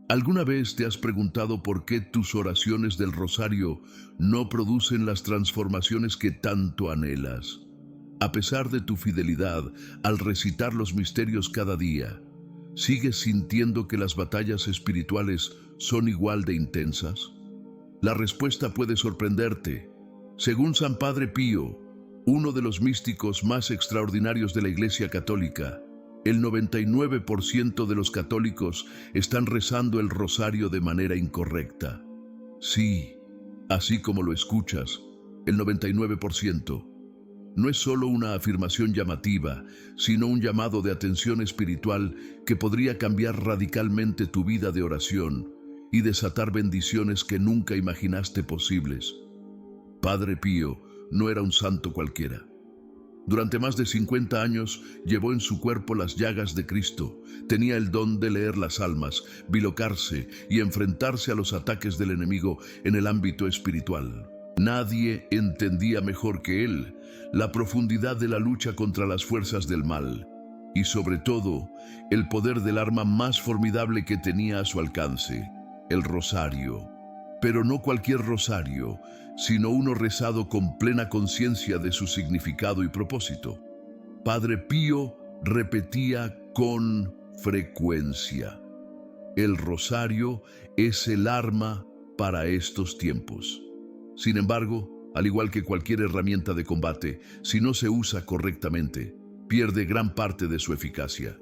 ¿Alguna vez te has preguntado por qué tus oraciones del rosario no producen las transformaciones que tanto anhelas? A pesar de tu fidelidad al recitar los misterios cada día, ¿sigues sintiendo que las batallas espirituales son igual de intensas? La respuesta puede sorprenderte. Según San Padre Pío, uno de los místicos más extraordinarios de la Iglesia Católica, el 99% de los católicos están rezando el rosario de manera incorrecta. Sí, así como lo escuchas, el 99%. No es solo una afirmación llamativa, sino un llamado de atención espiritual que podría cambiar radicalmente tu vida de oración y desatar bendiciones que nunca imaginaste posibles. Padre Pío no era un santo cualquiera. Durante más de 50 años llevó en su cuerpo las llagas de Cristo. Tenía el don de leer las almas, bilocarse y enfrentarse a los ataques del enemigo en el ámbito espiritual. Nadie entendía mejor que él la profundidad de la lucha contra las fuerzas del mal y, sobre todo, el poder del arma más formidable que tenía a su alcance, el rosario. Pero no cualquier rosario, sino uno rezado con plena conciencia de su significado y propósito. Padre Pío repetía con frecuencia: el rosario es el arma para estos tiempos. Sin embargo, al igual que cualquier herramienta de combate, si no se usa correctamente, pierde gran parte de su eficacia.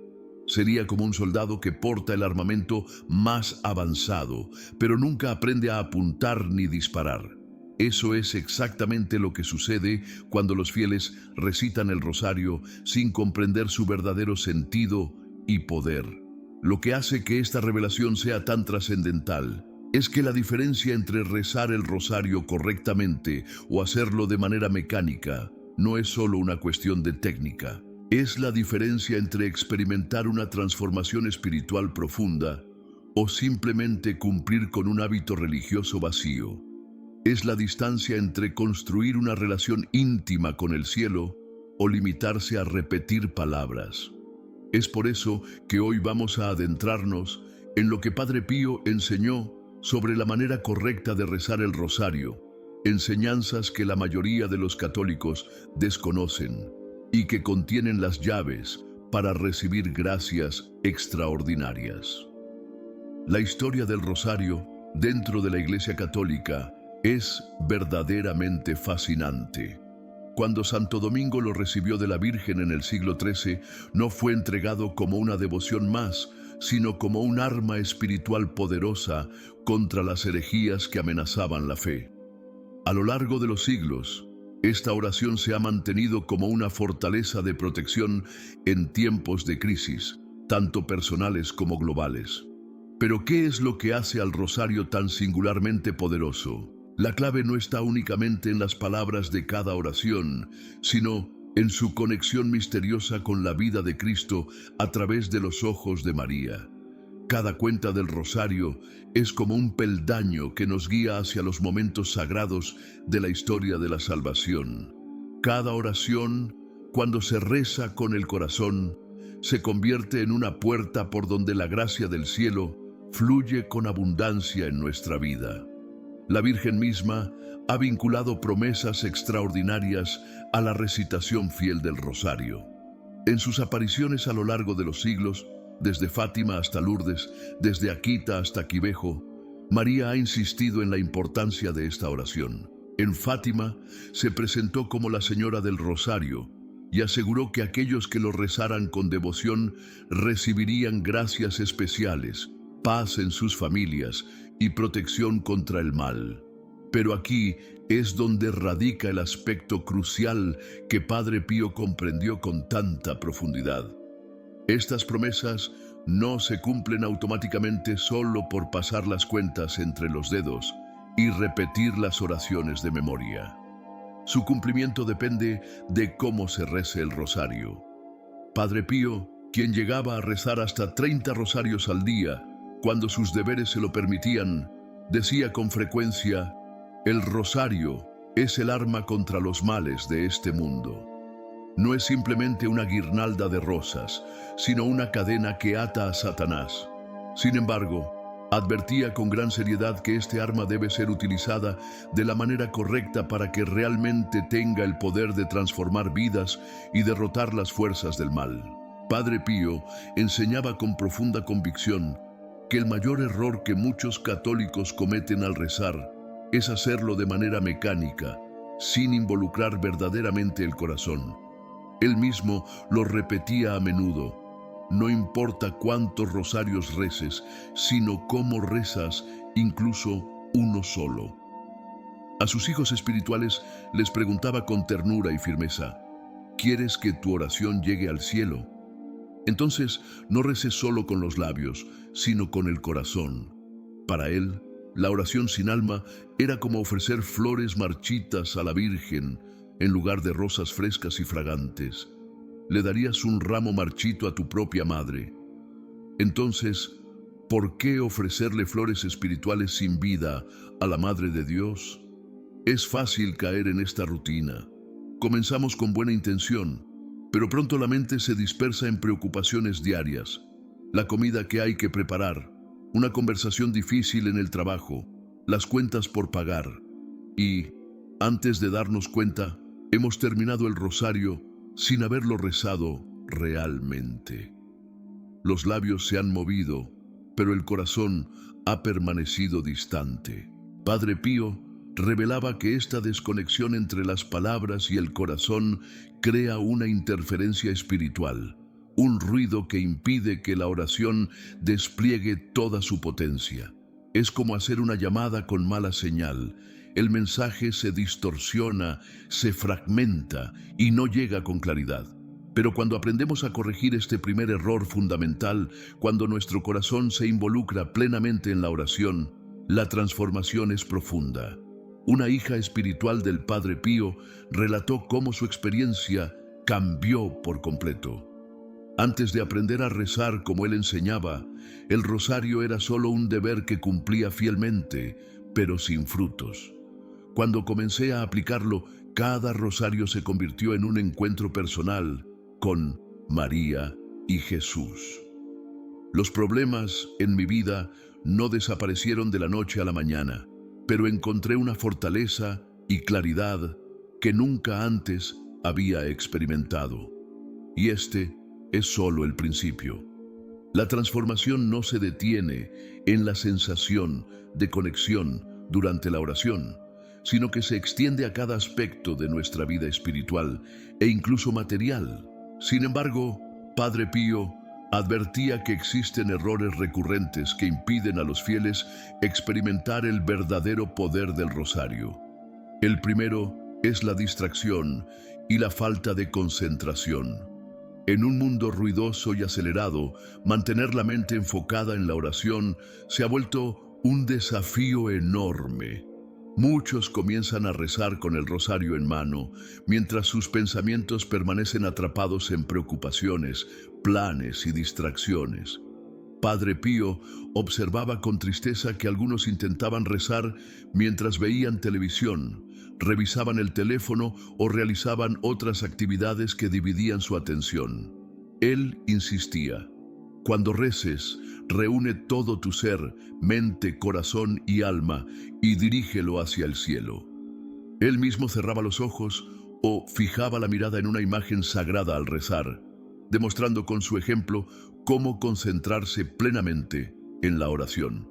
Sería como un soldado que porta el armamento más avanzado, pero nunca aprende a apuntar ni disparar. Eso es exactamente lo que sucede cuando los fieles recitan el rosario sin comprender su verdadero sentido y poder. Lo que hace que esta revelación sea tan trascendental es que la diferencia entre rezar el rosario correctamente o hacerlo de manera mecánica no es solo una cuestión de técnica. Es la diferencia entre experimentar una transformación espiritual profunda o simplemente cumplir con un hábito religioso vacío. Es la distancia entre construir una relación íntima con el cielo o limitarse a repetir palabras. Es por eso que hoy vamos a adentrarnos en lo que Padre Pío enseñó sobre la manera correcta de rezar el rosario, enseñanzas que la mayoría de los católicos desconocen y que contienen las llaves para recibir gracias extraordinarias. La historia del rosario dentro de la Iglesia Católica es verdaderamente fascinante. Cuando Santo Domingo lo recibió de la Virgen en el siglo XIII, no fue entregado como una devoción más, sino como un arma espiritual poderosa contra las herejías que amenazaban la fe. A lo largo de los siglos, esta oración se ha mantenido como una fortaleza de protección en tiempos de crisis, tanto personales como globales. Pero ¿qué es lo que hace al rosario tan singularmente poderoso? La clave no está únicamente en las palabras de cada oración, sino en su conexión misteriosa con la vida de Cristo a través de los ojos de María. Cada cuenta del rosario es como un peldaño que nos guía hacia los momentos sagrados de la historia de la salvación. Cada oración, cuando se reza con el corazón, se convierte en una puerta por donde la gracia del cielo fluye con abundancia en nuestra vida. La Virgen misma ha vinculado promesas extraordinarias a la recitación fiel del rosario. En sus apariciones a lo largo de los siglos, desde Fátima hasta Lourdes, desde Akita hasta Quivejo, María ha insistido en la importancia de esta oración. En Fátima se presentó como la Señora del Rosario y aseguró que aquellos que lo rezaran con devoción recibirían gracias especiales, paz en sus familias y protección contra el mal. Pero aquí es donde radica el aspecto crucial que Padre Pío comprendió con tanta profundidad. Estas promesas no se cumplen automáticamente solo por pasar las cuentas entre los dedos y repetir las oraciones de memoria. Su cumplimiento depende de cómo se rece el rosario. Padre Pío, quien llegaba a rezar hasta 30 rosarios al día, cuando sus deberes se lo permitían, decía con frecuencia: el rosario es el arma contra los males de este mundo. No es simplemente una guirnalda de rosas, sino una cadena que ata a Satanás. Sin embargo, Advertía con gran seriedad que este arma debe ser utilizada de la manera correcta para que realmente tenga el poder de transformar vidas y derrotar las fuerzas del mal. Padre Pío enseñaba con profunda convicción que el mayor error que muchos católicos cometen al rezar es hacerlo de manera mecánica, sin involucrar verdaderamente el corazón. Él mismo lo repetía a menudo: no importa cuántos rosarios reces, sino cómo rezas, incluso uno solo. A sus hijos espirituales les preguntaba con ternura y firmeza: ¿quieres que tu oración llegue al cielo? Entonces no reces solo con los labios, sino con el corazón. Para él, la oración sin alma era como ofrecer flores marchitas a la Virgen en lugar de rosas frescas y fragantes. Le darías un ramo marchito a tu propia madre. Entonces, ¿por qué ofrecerle flores espirituales sin vida a la Madre de Dios? Es fácil caer en esta rutina. Comenzamos con buena intención, pero pronto la mente se dispersa en preocupaciones diarias. La comida que hay que preparar, una conversación difícil en el trabajo, las cuentas por pagar. Y, antes de darnos cuenta, hemos terminado el rosario sin haberlo rezado realmente. Los labios se han movido, pero el corazón ha permanecido distante. Padre Pío revelaba que esta desconexión entre las palabras y el corazón crea una interferencia espiritual, un ruido que impide que la oración despliegue toda su potencia. Es como hacer una llamada con mala señal. El mensaje se distorsiona, se fragmenta y no llega con claridad. Pero cuando aprendemos a corregir este primer error fundamental, cuando nuestro corazón se involucra plenamente en la oración, la transformación es profunda. Una hija espiritual del Padre Pío relató cómo su experiencia cambió por completo. Antes de aprender a rezar como él enseñaba, el rosario era solo un deber que cumplía fielmente, pero sin frutos. Cuando comencé a aplicarlo, cada rosario se convirtió en un encuentro personal con María y Jesús. Los problemas en mi vida no desaparecieron de la noche a la mañana, pero encontré una fortaleza y claridad que nunca antes había experimentado. Y este es solo el principio. La transformación no se detiene en la sensación de conexión durante la oración, sino que se extiende a cada aspecto de nuestra vida espiritual e incluso material. Sin embargo, Padre Pío advertía que existen errores recurrentes que impiden a los fieles experimentar el verdadero poder del rosario. El primero es la distracción y la falta de concentración. En un mundo ruidoso y acelerado, mantener la mente enfocada en la oración se ha vuelto un desafío enorme. Muchos comienzan a rezar con el rosario en mano, mientras sus pensamientos permanecen atrapados en preocupaciones, planes y distracciones. Padre Pío observaba con tristeza que algunos intentaban rezar mientras veían televisión, revisaban el teléfono o realizaban otras actividades que dividían su atención. Él insistía: cuando reces, reúne todo tu ser, mente, corazón y alma, y dirígelo hacia el cielo. Él mismo cerraba los ojos o fijaba la mirada en una imagen sagrada al rezar, demostrando con su ejemplo cómo concentrarse plenamente en la oración.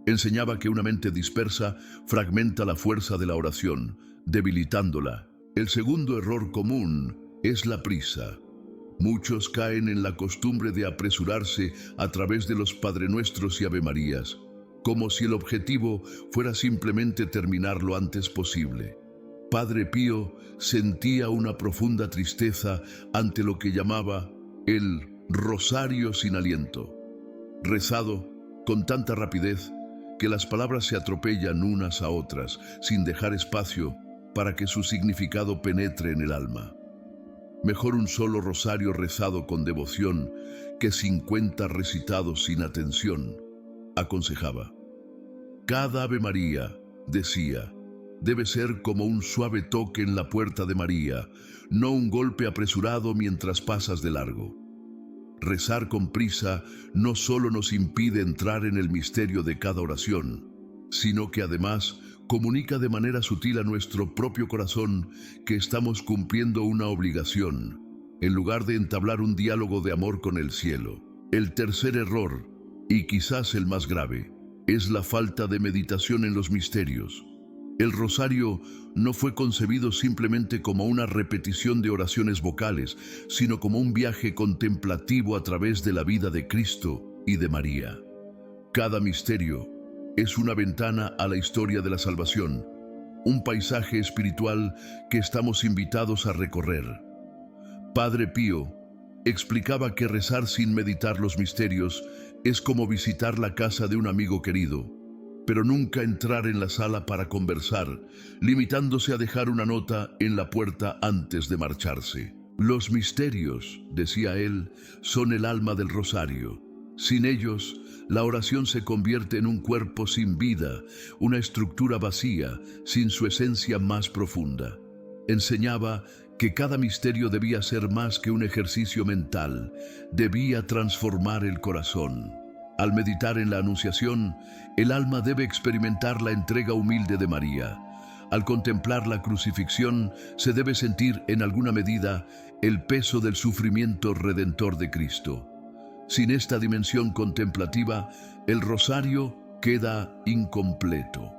Enseñaba que una mente dispersa fragmenta la fuerza de la oración, debilitándola. El segundo error común es la prisa. Muchos caen en la costumbre de apresurarse a través de los Padrenuestros y Avemarías, como si el objetivo fuera simplemente terminar lo antes posible. Padre Pío sentía una profunda tristeza ante lo que llamaba el rosario sin aliento, rezado con tanta rapidez que las palabras se atropellan unas a otras, sin dejar espacio para que su significado penetre en el alma. Mejor un solo rosario rezado con devoción que 50 recitados sin atención, aconsejaba. Cada Ave María, decía, debe ser como un suave toque en la puerta de María, no un golpe apresurado mientras pasas de largo. Rezar con prisa no solo nos impide entrar en el misterio de cada oración, sino que además comunica de manera sutil a nuestro propio corazón que estamos cumpliendo una obligación, en lugar de entablar un diálogo de amor con el cielo. El tercer error, y quizás el más grave, es la falta de meditación en los misterios. El rosario no fue concebido simplemente como una repetición de oraciones vocales, sino como un viaje contemplativo a través de la vida de Cristo y de María. Cada misterio es una ventana a la historia de la salvación, un paisaje espiritual que estamos invitados a recorrer. Padre Pío explicaba que rezar sin meditar los misterios es como visitar la casa de un amigo querido, pero nunca entrar en la sala para conversar, limitándose a dejar una nota en la puerta antes de marcharse. Los misterios, decía él, son el alma del rosario. Sin ellos, la oración se convierte en un cuerpo sin vida, una estructura vacía, sin su esencia más profunda. Enseñaba que cada misterio debía ser más que un ejercicio mental, debía transformar el corazón. Al meditar en la Anunciación, el alma debe experimentar la entrega humilde de María. Al contemplar la crucifixión, se debe sentir en alguna medida el peso del sufrimiento redentor de Cristo. Sin esta dimensión contemplativa, el rosario queda incompleto,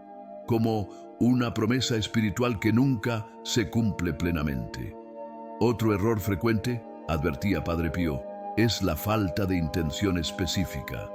como una promesa espiritual que nunca se cumple plenamente. Otro error frecuente, advertía Padre Pío, es la falta de intención específica.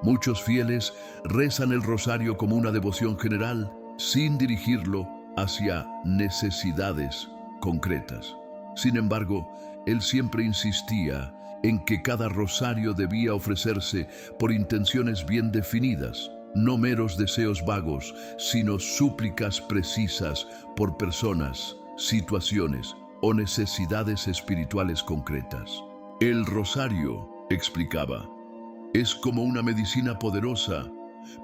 Muchos fieles rezan el rosario como una devoción general, sin dirigirlo hacia necesidades concretas. Sin embargo, él siempre insistía en que cada rosario debía ofrecerse por intenciones bien definidas, no meros deseos vagos, sino súplicas precisas por personas, situaciones o necesidades espirituales concretas. El rosario, explicaba, es como una medicina poderosa,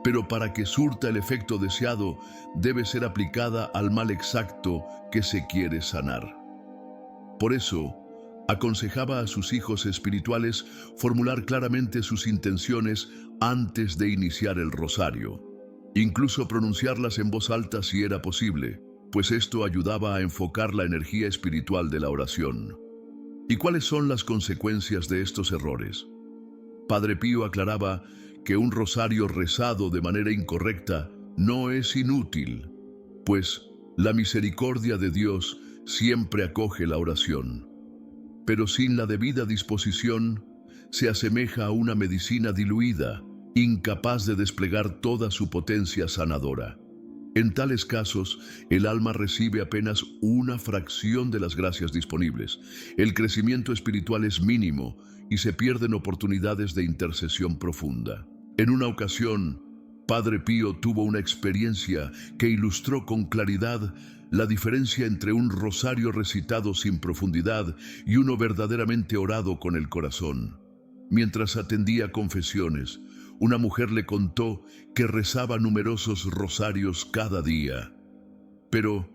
pero para que surta el efecto deseado, debe ser aplicada al mal exacto que se quiere sanar. Por eso, aconsejaba a sus hijos espirituales formular claramente sus intenciones antes de iniciar el rosario, incluso pronunciarlas en voz alta si era posible, pues esto ayudaba a enfocar la energía espiritual de la oración. ¿Y cuáles son las consecuencias de estos errores? Padre Pío aclaraba que un rosario rezado de manera incorrecta no es inútil, pues la misericordia de Dios siempre acoge la oración. Pero sin la debida disposición, se asemeja a una medicina diluida, incapaz de desplegar toda su potencia sanadora. En tales casos, el alma recibe apenas una fracción de las gracias disponibles. El crecimiento espiritual es mínimo y se pierden oportunidades de intercesión profunda. En una ocasión, Padre Pío tuvo una experiencia que ilustró con claridad la diferencia entre un rosario recitado sin profundidad y uno verdaderamente orado con el corazón. Mientras atendía confesiones, una mujer le contó que rezaba numerosos rosarios cada día. Pero,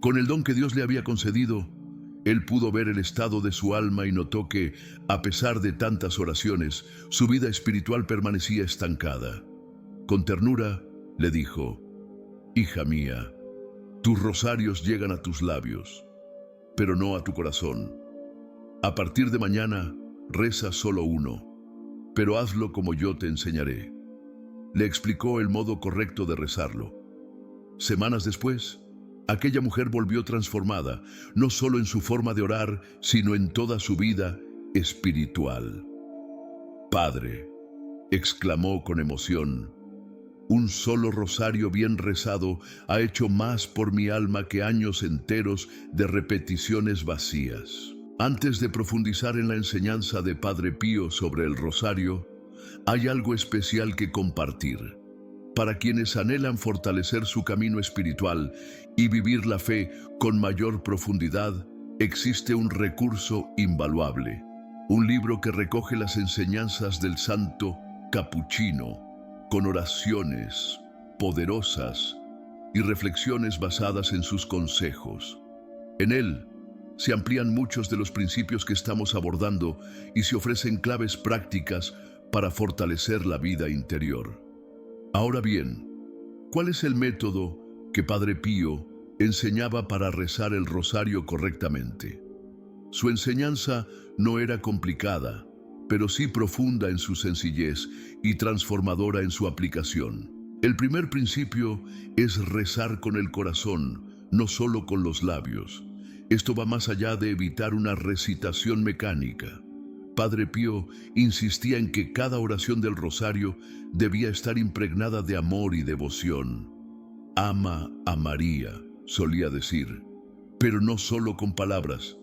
con el don que Dios le había concedido, él pudo ver el estado de su alma y notó que, a pesar de tantas oraciones, su vida espiritual permanecía estancada. Con ternura, le dijo: «Hija mía, tus rosarios llegan a tus labios, pero no a tu corazón. A partir de mañana, reza solo uno, pero hazlo como yo te enseñaré». Le explicó el modo correcto de rezarlo. Semanas después, aquella mujer volvió transformada, no solo en su forma de orar, sino en toda su vida espiritual. «Padre», exclamó con emoción, «un solo rosario bien rezado ha hecho más por mi alma que años enteros de repeticiones vacías». Antes de profundizar en la enseñanza de Padre Pío sobre el rosario, hay algo especial que compartir. Para quienes anhelan fortalecer su camino espiritual y vivir la fe con mayor profundidad, existe un recurso invaluable. Un libro que recoge las enseñanzas del santo capuchino, con oraciones poderosas y reflexiones basadas en sus consejos. En él Se amplían muchos de los principios que estamos abordando y se ofrecen claves prácticas para fortalecer la vida interior. Ahora bien, ¿cuál es el método que Padre Pío enseñaba para rezar el rosario correctamente? Su enseñanza no era complicada, pero sí profunda en su sencillez y transformadora en su aplicación. El primer principio es rezar con el corazón, no solo con los labios. Esto va más allá de evitar una recitación mecánica. Padre Pío insistía en que cada oración del rosario debía estar impregnada de amor y devoción. Ama a María, solía decir, pero no solo con palabras.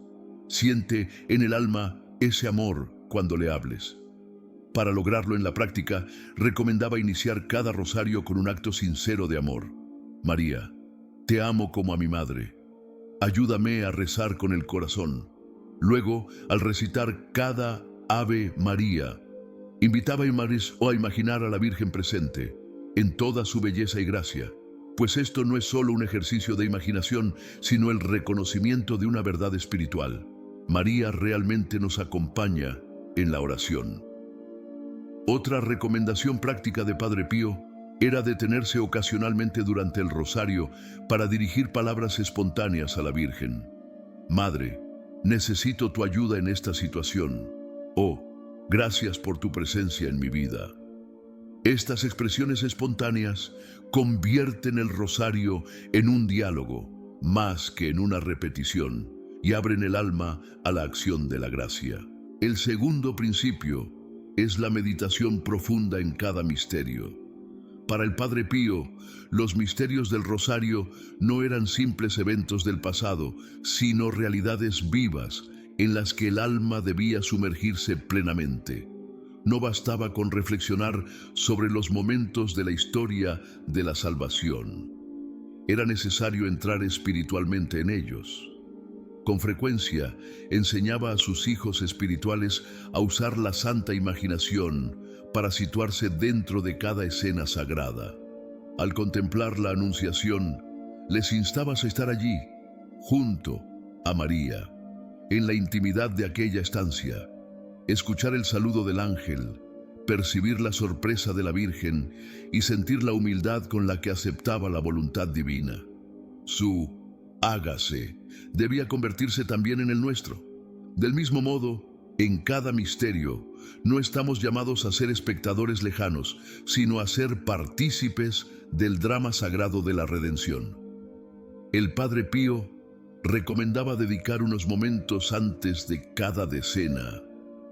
Siente en el alma ese amor cuando le hables. Para lograrlo en la práctica, recomendaba iniciar cada rosario con un acto sincero de amor. María, te amo como a mi madre. Ayúdame a rezar con el corazón. Luego, al recitar cada Ave María, invitaba a imaginar a la Virgen presente, en toda su belleza y gracia, pues esto no es solo un ejercicio de imaginación, sino el reconocimiento de una verdad espiritual. María realmente nos acompaña en la oración. Otra recomendación práctica de Padre Pío era detenerse ocasionalmente durante el rosario para dirigir palabras espontáneas a la Virgen. Madre, necesito tu ayuda en esta situación. Oh, gracias por tu presencia en mi vida. Estas expresiones espontáneas convierten el rosario en un diálogo, más que en una repetición, y abren el alma a la acción de la gracia. El segundo principio es la meditación profunda en cada misterio. Para el Padre Pío, los misterios del rosario no eran simples eventos del pasado, sino realidades vivas en las que el alma debía sumergirse plenamente. No bastaba con reflexionar sobre los momentos de la historia de la salvación. Era necesario entrar espiritualmente en ellos. Con frecuencia enseñaba a sus hijos espirituales a usar la santa imaginación para situarse dentro de cada escena sagrada. Al contemplar la Anunciación, les instaba a estar allí, junto a María, en la intimidad de aquella estancia, escuchar el saludo del ángel, percibir la sorpresa de la Virgen y sentir la humildad con la que aceptaba la voluntad divina. Su hágase debía convertirse también en el nuestro. Del mismo modo, en cada misterio, no estamos llamados a ser espectadores lejanos, sino a ser partícipes del drama sagrado de la redención. El Padre Pío recomendaba dedicar unos momentos antes de cada decena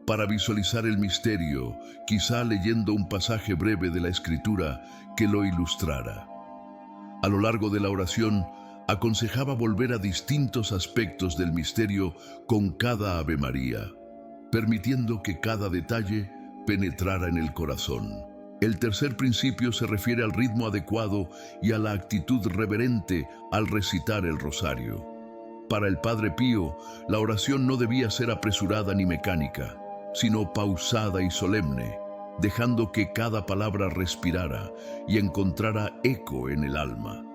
para visualizar el misterio, quizá leyendo un pasaje breve de la Escritura que lo ilustrara. A lo largo de la oración, aconsejaba volver a distintos aspectos del misterio con cada Ave María, permitiendo que cada detalle penetrara en el corazón. El tercer principio se refiere al ritmo adecuado y a la actitud reverente al recitar el rosario. Para el Padre Pío, la oración no debía ser apresurada ni mecánica, sino pausada y solemne, dejando que cada palabra respirara y encontrara eco en el alma.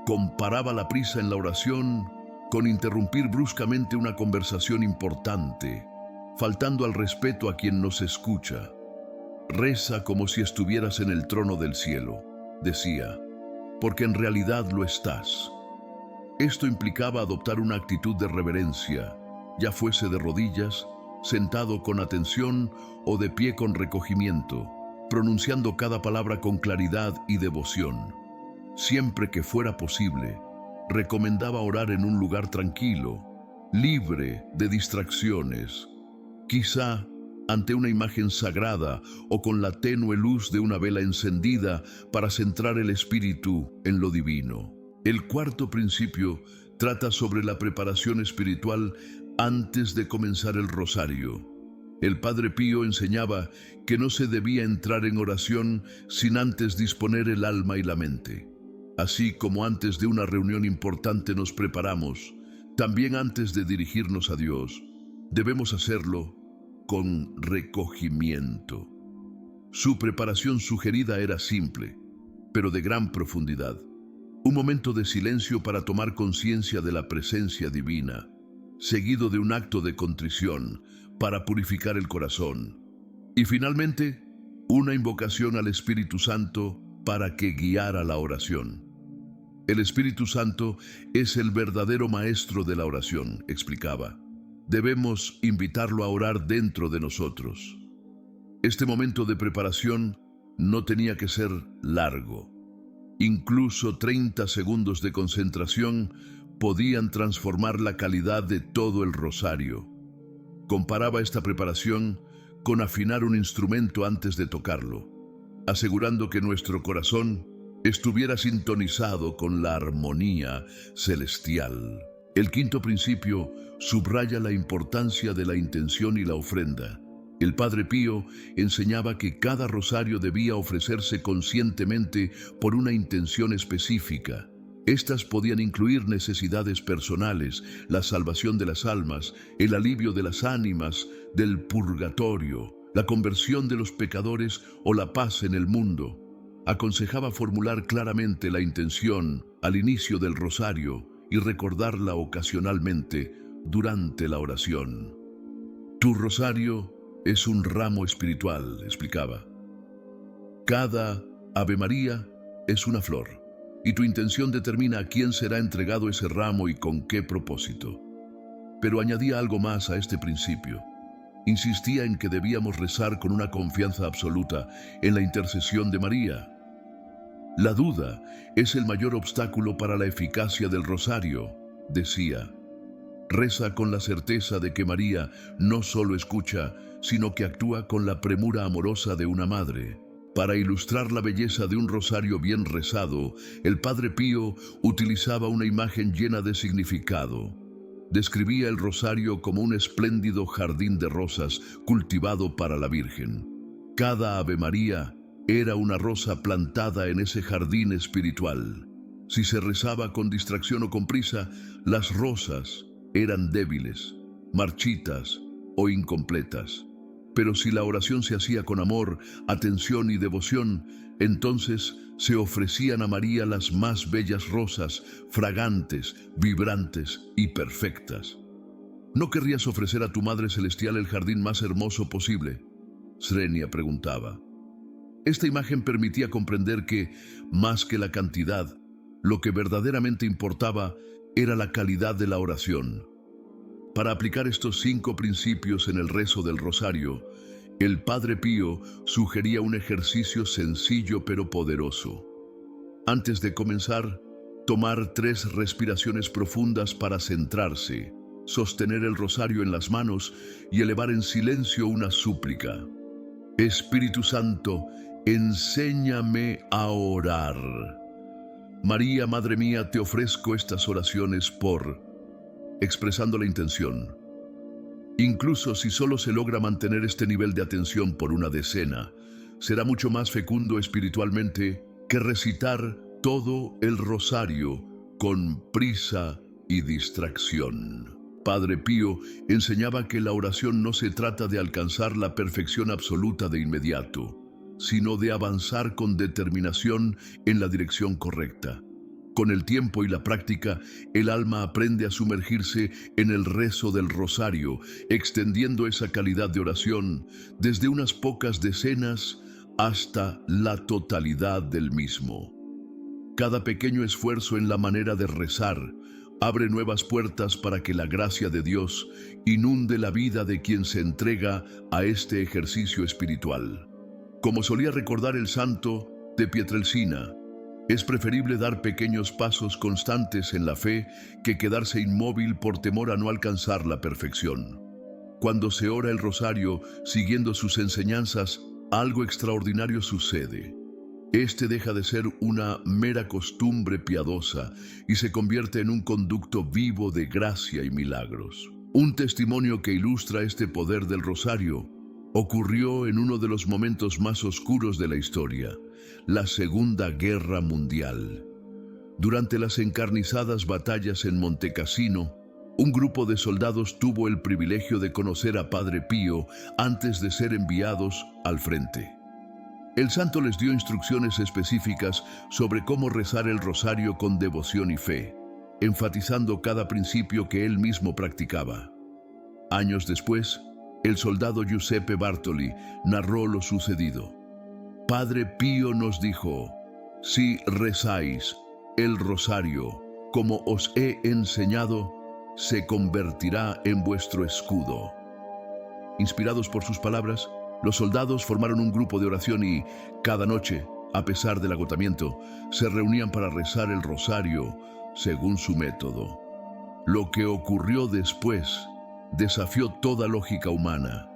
Comparaba la prisa en la oración con interrumpir bruscamente una conversación importante, faltando al respeto a quien nos escucha. Reza como si estuvieras en el trono del cielo, decía, porque en realidad lo estás. Esto implicaba adoptar una actitud de reverencia, ya fuese de rodillas, sentado con atención o de pie con recogimiento, pronunciando cada palabra con claridad y devoción. Siempre que fuera posible, recomendaba orar en un lugar tranquilo, libre de distracciones, quizá ante una imagen sagrada o con la tenue luz de una vela encendida para centrar el espíritu en lo divino. El cuarto principio trata sobre la preparación espiritual antes de comenzar el rosario. El Padre Pío enseñaba que no se debía entrar en oración sin antes disponer el alma y la mente. Así como antes de una reunión importante nos preparamos, también antes de dirigirnos a Dios, debemos hacerlo con recogimiento. Su preparación sugerida era simple, pero de gran profundidad. Un momento de silencio para tomar conciencia de la presencia divina, seguido de un acto de contrición para purificar el corazón. Y finalmente, una invocación al Espíritu Santo para que guiara la oración. El Espíritu Santo es el verdadero maestro de la oración, explicaba. Debemos invitarlo a orar dentro de nosotros. Este momento de preparación no tenía que ser largo. Incluso 30 segundos de concentración podían transformar la calidad de todo el rosario. Comparaba esta preparación con afinar un instrumento antes de tocarlo, asegurando que nuestro corazón estuviera sintonizado con la armonía celestial. El quinto principio subraya la importancia de la intención y la ofrenda. El Padre Pío enseñaba que cada rosario debía ofrecerse conscientemente por una intención específica. Estas podían incluir necesidades personales, la salvación de las almas, el alivio de las ánimas del purgatorio, la conversión de los pecadores o la paz en el mundo. Aconsejaba formular claramente la intención al inicio del rosario y recordarla ocasionalmente durante la oración. Tu rosario es un ramo espiritual, explicaba. Cada Ave María es una flor, y tu intención determina a quién será entregado ese ramo y con qué propósito. Pero añadía algo más a este principio. Insistía en que debíamos rezar con una confianza absoluta en la intercesión de María. La duda es el mayor obstáculo para la eficacia del rosario, decía. Reza con la certeza de que María no solo escucha, sino que actúa con la premura amorosa de una madre. Para ilustrar la belleza de un rosario bien rezado, el Padre Pío utilizaba una imagen llena de significado. Describía el rosario como un espléndido jardín de rosas cultivado para la Virgen. Cada Ave María era una rosa plantada en ese jardín espiritual. Si se rezaba con distracción o con prisa, las rosas eran débiles, marchitas o incompletas. Pero si la oración se hacía con amor, atención y devoción, entonces se ofrecían a María las más bellas rosas, fragantes, vibrantes y perfectas. ¿No querrías ofrecer a tu Madre Celestial el jardín más hermoso posible?, Srenia preguntaba. Esta imagen permitía comprender que, más que la cantidad, lo que verdaderamente importaba era la calidad de la oración. Para aplicar estos 5 principios en el rezo del rosario, el Padre Pío sugería un ejercicio sencillo pero poderoso. Antes de comenzar, tomar 3 respiraciones profundas para centrarse, sostener el rosario en las manos y elevar en silencio una súplica. Espíritu Santo, enséñame a orar. María, Madre mía, te ofrezco estas oraciones expresando la intención. Incluso si solo se logra mantener este nivel de atención por una decena, será mucho más fecundo espiritualmente que recitar todo el rosario con prisa y distracción. Padre Pío enseñaba que la oración no se trata de alcanzar la perfección absoluta de inmediato, sino de avanzar con determinación en la dirección correcta. Con el tiempo y la práctica, el alma aprende a sumergirse en el rezo del rosario, extendiendo esa calidad de oración desde unas pocas decenas hasta la totalidad del mismo. Cada pequeño esfuerzo en la manera de rezar abre nuevas puertas para que la gracia de Dios inunde la vida de quien se entrega a este ejercicio espiritual. Como solía recordar el santo de Pietrelcina, es preferible dar pequeños pasos constantes en la fe que quedarse inmóvil por temor a no alcanzar la perfección. Cuando se ora el rosario siguiendo sus enseñanzas, algo extraordinario sucede. Este deja de ser una mera costumbre piadosa y se convierte en un conducto vivo de gracia y milagros. Un testimonio que ilustra este poder del rosario ocurrió en uno de los momentos más oscuros de la historia, la Segunda Guerra Mundial. Durante las encarnizadas batallas en Montecassino, un grupo de soldados tuvo el privilegio de conocer a Padre Pío antes de ser enviados al frente. El santo les dio instrucciones específicas sobre cómo rezar el rosario con devoción y fe. enfatizando cada principio que él mismo practicaba. Años después, el soldado Giuseppe Bartoli narró lo sucedido. Padre Pío nos dijo: si rezáis el rosario como os he enseñado, se convertirá en vuestro escudo. Inspirados por sus palabras, los soldados formaron un grupo de oración y, cada noche, a pesar del agotamiento, se reunían para rezar el rosario según su método. Lo que ocurrió después desafió toda lógica humana.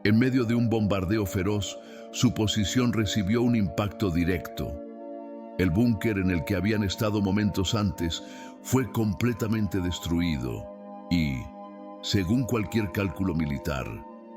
En medio de un bombardeo feroz, su posición recibió un impacto directo. El búnker en el que habían estado momentos antes fue completamente destruido y, según cualquier cálculo militar,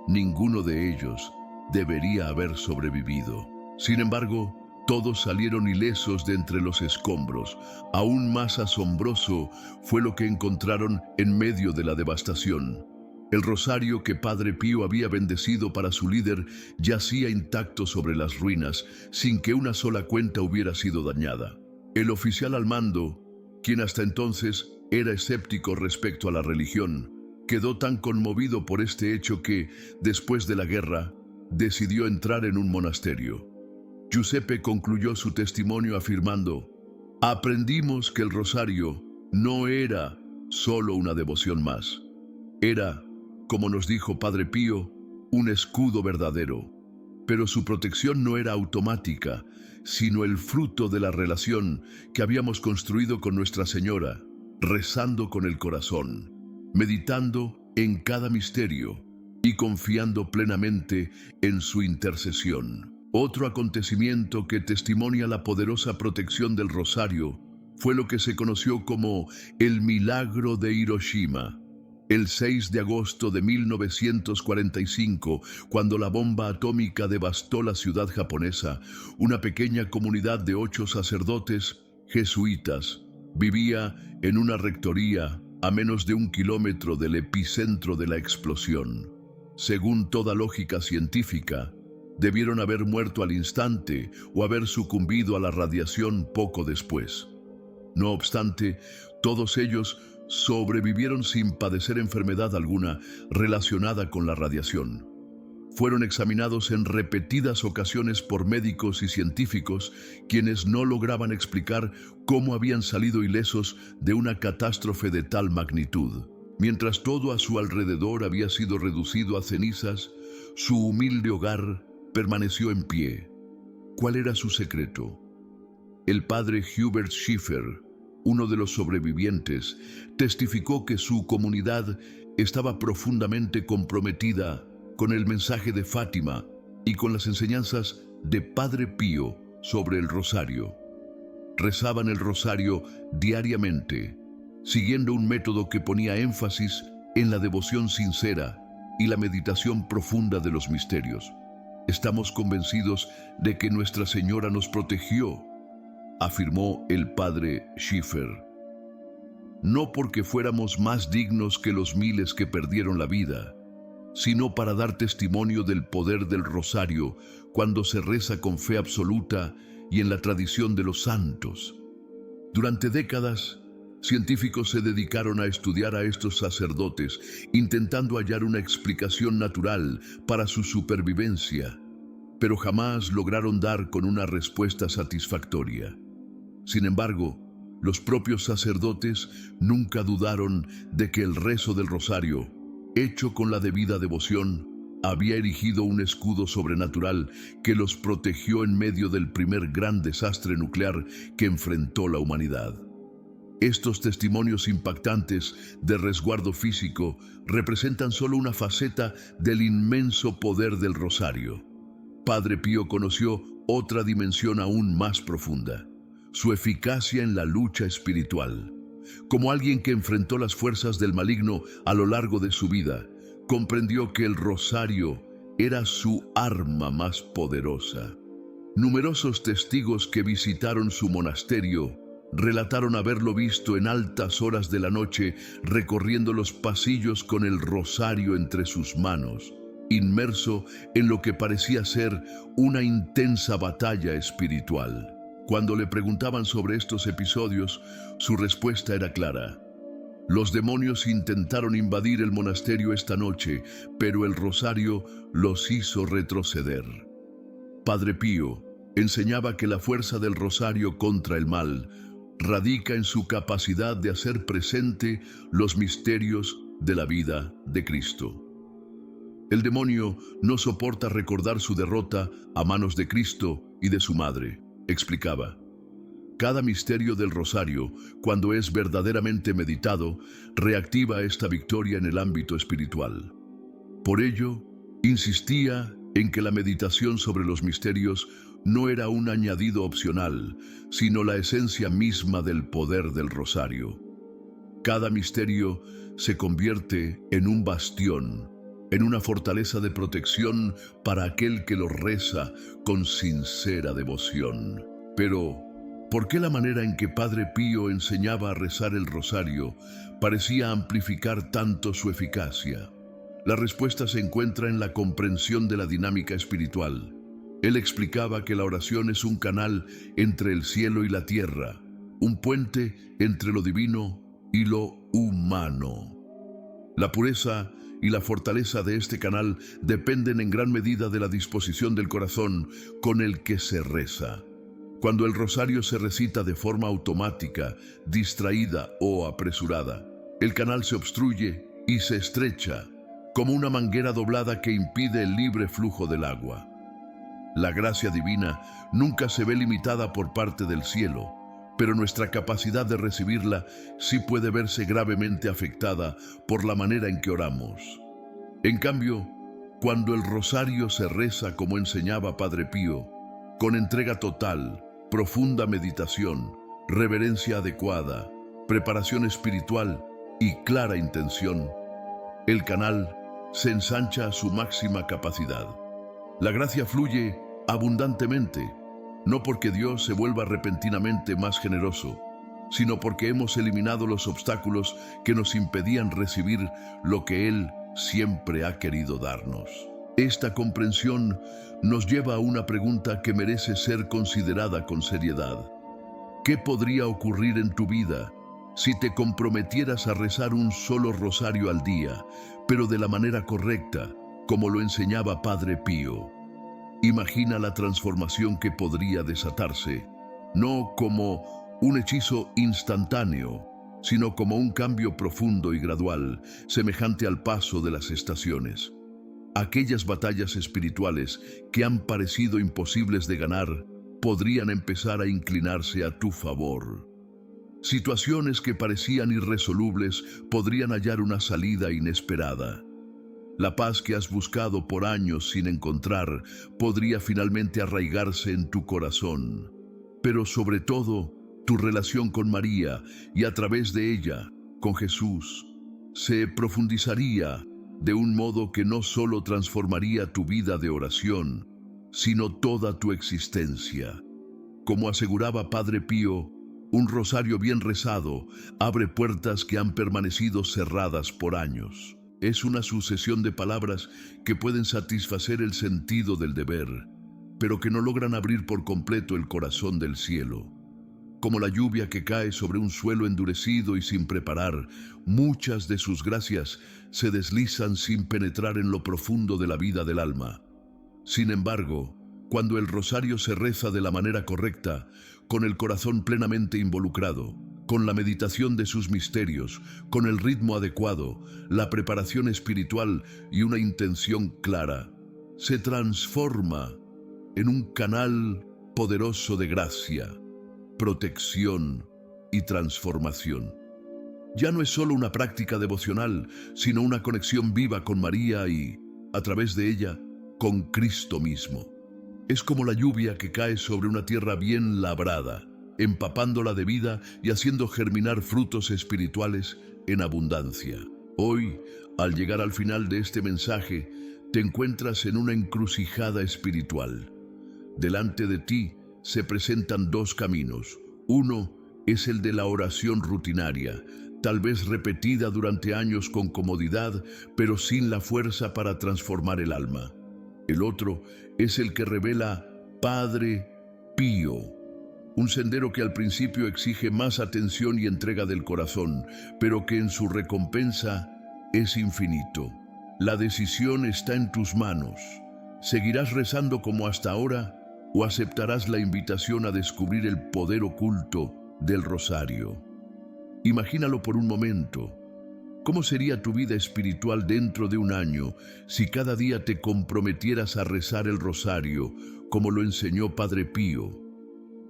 ninguno de ellos debería haber sobrevivido. Sin embargo, todos salieron ilesos de entre los escombros. Aún más asombroso fue lo que encontraron en medio de la devastación. El rosario que Padre Pío había bendecido para su líder yacía intacto sobre las ruinas, sin que una sola cuenta hubiera sido dañada. El oficial al mando, quien hasta entonces era escéptico respecto a la religión, quedó tan conmovido por este hecho que, después de la guerra, decidió entrar en un monasterio. Giuseppe concluyó su testimonio afirmando: aprendimos que el rosario no era solo una devoción más. Era, como nos dijo Padre Pío, un escudo verdadero. Pero su protección no era automática, sino el fruto de la relación que habíamos construido con Nuestra Señora, rezando con el corazón, meditando en cada misterio y confiando plenamente en su intercesión. Otro acontecimiento que testimonia la poderosa protección del rosario fue lo que se conoció como el milagro de Hiroshima. El 6 de agosto de 1945, cuando la bomba atómica devastó la ciudad japonesa, una pequeña comunidad de 8 sacerdotes jesuitas vivía en una rectoría a menos de 1 kilómetro del epicentro de la explosión. Según toda lógica científica, debieron haber muerto al instante o haber sucumbido a la radiación poco después. No obstante, todos ellos sobrevivieron sin padecer enfermedad alguna relacionada con la radiación. Fueron examinados en repetidas ocasiones por médicos y científicos, quienes no lograban explicar cómo habían salido ilesos de una catástrofe de tal magnitud. Mientras todo a su alrededor había sido reducido a cenizas, su humilde hogar permaneció en pie. ¿Cuál era su secreto? El padre Hubert Schiffer, uno de los sobrevivientes, testificó que su comunidad estaba profundamente comprometida con el mensaje de Fátima y con las enseñanzas de Padre Pío sobre el rosario. Rezaban el rosario diariamente, siguiendo un método que ponía énfasis en la devoción sincera y la meditación profunda de los misterios. Estamos convencidos de que Nuestra Señora nos protegió, afirmó el padre Schiffer. No porque fuéramos más dignos que los miles que perdieron la vida, sino para dar testimonio del poder del rosario cuando se reza con fe absoluta y en la tradición de los santos. Durante décadas, científicos se dedicaron a estudiar a estos sacerdotes, intentando hallar una explicación natural para su supervivencia, pero jamás lograron dar con una respuesta satisfactoria. Sin embargo, los propios sacerdotes nunca dudaron de que el rezo del rosario, hecho con la debida devoción, había erigido un escudo sobrenatural que los protegió en medio del primer gran desastre nuclear que enfrentó la humanidad. Estos testimonios impactantes de resguardo físico representan solo una faceta del inmenso poder del rosario. Padre Pío conoció otra dimensión aún más profunda: su eficacia en la lucha espiritual. Como alguien que enfrentó las fuerzas del maligno a lo largo de su vida, comprendió que el rosario era su arma más poderosa. Numerosos testigos que visitaron su monasterio relataron haberlo visto en altas horas de la noche recorriendo los pasillos con el rosario entre sus manos, inmerso en lo que parecía ser una intensa batalla espiritual. Cuando le preguntaban sobre estos episodios, su respuesta era clara. Los demonios intentaron invadir el monasterio esta noche, pero el rosario los hizo retroceder. Padre Pío enseñaba que la fuerza del rosario contra el mal radica en su capacidad de hacer presente los misterios de la vida de Cristo. El demonio no soporta recordar su derrota a manos de Cristo y de su madre, explicaba. Cada misterio del rosario, cuando es verdaderamente meditado, reactiva esta victoria en el ámbito espiritual. Por ello, insistía en que la meditación sobre los misterios no era un añadido opcional, sino la esencia misma del poder del rosario. Cada misterio se convierte en un bastión, en una fortaleza de protección para aquel que lo reza con sincera devoción. Pero, ¿por qué la manera en que Padre Pío enseñaba a rezar el rosario parecía amplificar tanto su eficacia? La respuesta se encuentra en la comprensión de la dinámica espiritual. Él explicaba que la oración es un canal entre el cielo y la tierra, un puente entre lo divino y lo humano. La pureza y la fortaleza de este canal dependen en gran medida de la disposición del corazón con el que se reza. Cuando el rosario se recita de forma automática, distraída o apresurada, el canal se obstruye y se estrecha, como una manguera doblada que impide el libre flujo del agua. La gracia divina nunca se ve limitada por parte del cielo, pero nuestra capacidad de recibirla sí puede verse gravemente afectada por la manera en que oramos. En cambio, cuando el rosario se reza como enseñaba Padre Pío, con entrega total, profunda meditación, reverencia adecuada, preparación espiritual y clara intención, el canal se ensancha a su máxima capacidad. La gracia fluye abundantemente, no porque Dios se vuelva repentinamente más generoso, sino porque hemos eliminado los obstáculos que nos impedían recibir lo que Él siempre ha querido darnos. Esta comprensión nos lleva a una pregunta que merece ser considerada con seriedad. ¿Qué podría ocurrir en tu vida si te comprometieras a rezar un solo rosario al día, pero de la manera correcta, como lo enseñaba Padre Pío? Imagina la transformación que podría desatarse, no como un hechizo instantáneo, sino como un cambio profundo y gradual, semejante al paso de las estaciones. Aquellas batallas espirituales que han parecido imposibles de ganar podrían empezar a inclinarse a tu favor. Situaciones que parecían irresolubles podrían hallar una salida inesperada. La paz que has buscado por años sin encontrar podría finalmente arraigarse en tu corazón. Pero sobre todo, tu relación con María y a través de ella, con Jesús, se profundizaría de un modo que no solo transformaría tu vida de oración, sino toda tu existencia. Como aseguraba Padre Pío, un rosario bien rezado abre puertas que han permanecido cerradas por años. Es una sucesión de palabras que pueden satisfacer el sentido del deber, pero que no logran abrir por completo el corazón del cielo. Como la lluvia que cae sobre un suelo endurecido y sin preparar, muchas de sus gracias se deslizan sin penetrar en lo profundo de la vida del alma. Sin embargo, cuando el rosario se reza de la manera correcta, con el corazón plenamente involucrado, con la meditación de sus misterios, con el ritmo adecuado, la preparación espiritual y una intención clara, se transforma en un canal poderoso de gracia, protección y transformación. Ya no es solo una práctica devocional, sino una conexión viva con María y, a través de ella, con Cristo mismo. Es como la lluvia que cae sobre una tierra bien labrada, empapándola de vida y haciendo germinar frutos espirituales en abundancia. Hoy, al llegar al final de este mensaje, te encuentras en una encrucijada espiritual. Delante de ti se presentan dos caminos. Uno es el de la oración rutinaria, tal vez repetida durante años con comodidad, pero sin la fuerza para transformar el alma. El otro es el que revela Padre Pío, Un sendero que al principio exige más atención y entrega del corazón, pero que en su recompensa es infinito. La decisión está en tus manos. ¿Seguirás rezando como hasta ahora o aceptarás la invitación a descubrir el poder oculto del rosario? Imagínalo por un momento. ¿Cómo sería tu vida espiritual dentro de un año si cada día te comprometieras a rezar el rosario como lo enseñó Padre Pío?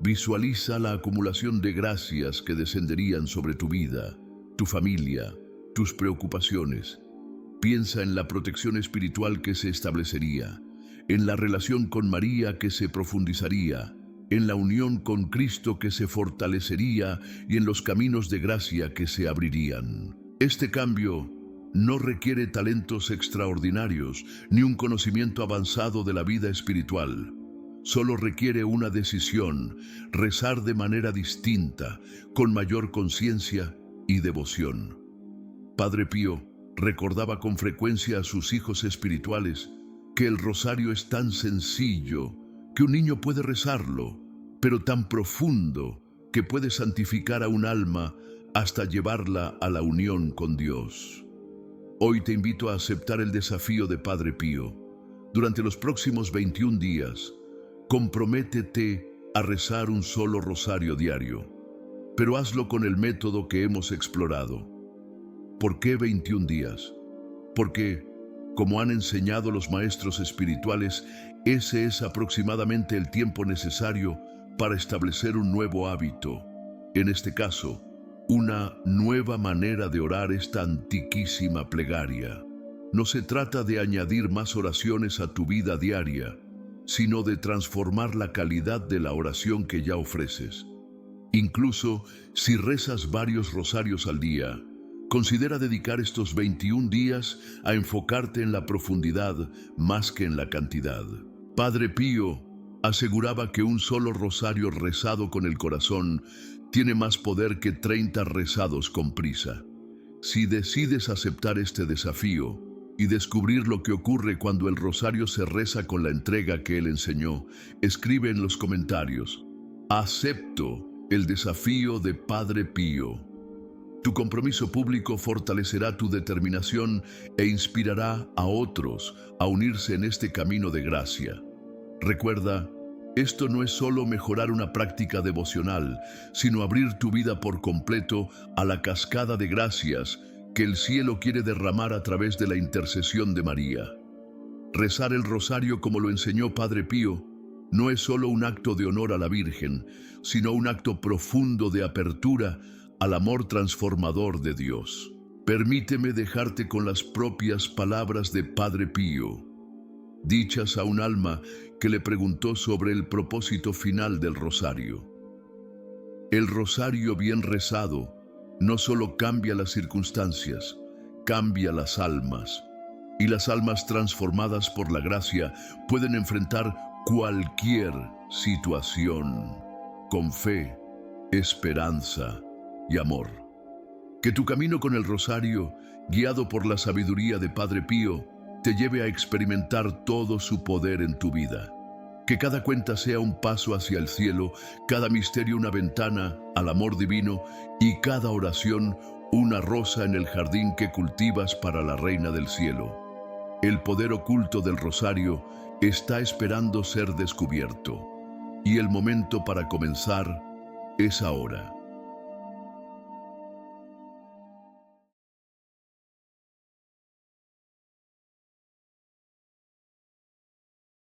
Visualiza la acumulación de gracias que descenderían sobre tu vida, tu familia, tus preocupaciones. Piensa en la protección espiritual que se establecería, en la relación con María que se profundizaría, en la unión con Cristo que se fortalecería y en los caminos de gracia que se abrirían. Este cambio no requiere talentos extraordinarios ni un conocimiento avanzado de la vida espiritual. Solo requiere una decisión: rezar de manera distinta, con mayor conciencia y devoción. Padre Pío recordaba con frecuencia a sus hijos espirituales que el rosario es tan sencillo que un niño puede rezarlo, pero tan profundo que puede santificar a un alma hasta llevarla a la unión con Dios. Hoy te invito a aceptar el desafío de Padre Pío. Durante los próximos 21 días, comprométete a rezar un solo rosario diario, pero hazlo con el método que hemos explorado. ¿Por qué 21 días? Porque, como han enseñado los maestros espirituales, ese es aproximadamente el tiempo necesario para establecer un nuevo hábito. En este caso, una nueva manera de orar esta antiquísima plegaria. No se trata de añadir más oraciones a tu vida diaria, sino de transformar la calidad de la oración que ya ofreces. Incluso si rezas varios rosarios al día, considera dedicar estos 21 días a enfocarte en la profundidad más que en la cantidad. Padre Pío aseguraba que un solo rosario rezado con el corazón tiene más poder que 30 rezados con prisa. Si decides aceptar este desafío y descubrir lo que ocurre cuando el rosario se reza con la entrega que él enseñó, escribe en los comentarios: acepto el desafío de Padre Pío. Tu compromiso público fortalecerá tu determinación e inspirará a otros a unirse en este camino de gracia. Recuerda, esto no es solo mejorar una práctica devocional, sino abrir tu vida por completo a la cascada de gracias que el cielo quiere derramar a través de la intercesión de María. Rezar el rosario como lo enseñó Padre Pío no es solo un acto de honor a la Virgen, sino un acto profundo de apertura al amor transformador de Dios. Permíteme dejarte con las propias palabras de Padre Pío, dichas a un alma que le preguntó sobre el propósito final del rosario. El rosario bien rezado no solo cambia las circunstancias, cambia las almas. Y las almas transformadas por la gracia pueden enfrentar cualquier situación con fe, esperanza y amor. Que tu camino con el rosario, guiado por la sabiduría de Padre Pío, te lleve a experimentar todo su poder en tu vida. Que cada cuenta sea un paso hacia el cielo, cada misterio una ventana al amor divino y cada oración una rosa en el jardín que cultivas para la Reina del Cielo. El poder oculto del rosario está esperando ser descubierto y el momento para comenzar es ahora.